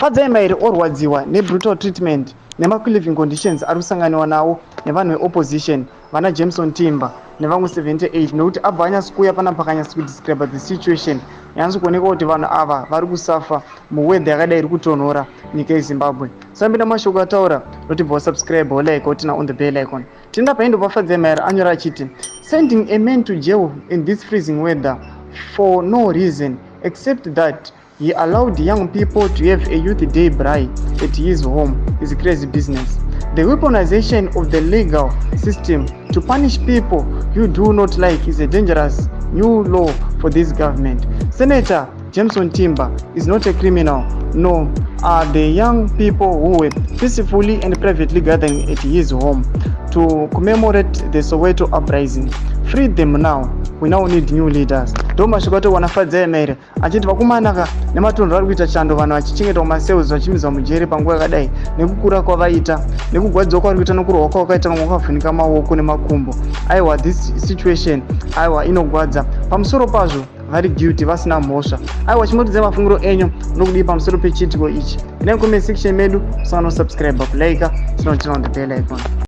fadzai mairi orwadziwa nebrutal treatment nemakuliving conditions ari kusanganiwa nawo nevanhu veopposition vana Chamisa Timba nevamwe 78 nekuti abva anyatsokuuya pana pakanyatso kudescribe the situation yanyatsokuoneka kuti vanhu ava vari kusafa muwedha yakadai iri kutonhora nyika yeZimbabwe. Sambinda mashoko ataura notibva wasubscribe like wotina on the bell icon. Tinda paindobva fadzai mairi anyora achiti sending a man to jail in this freezing weather for no reason except that he allowed young people to have a youth day braai at his home is crazy business. The weaponization of the legal system to punish people you do not like is a dangerous new law for this government. Senator Chamisa Timba is not a criminal, nor are the young people who were peacefully and privately gathering at his home to commemorate the Soweto uprising. Free them now. We now need new leaders. Doma shikato wanafadzai mairi achiti vakumanaka nematonho vari kuita chando vanhu vachichengeta maseuzi vachimisa mujeri panguva yakadai nekukura kwavaita nekugwadzwa kwavari kuita nokurwa kwavakaita kamwe kwakavhunika maoko nemakumbo. Aiwa, this situation aiwa inogwadza pamusoro pazvo vari guilty vasina mhosva. Aiwa, chimotidza mafungiro enyu nokudii pamusoro pechiitiko ichi. Inai comment section medu usana kusubscribe kulike tinotina on the bell icon.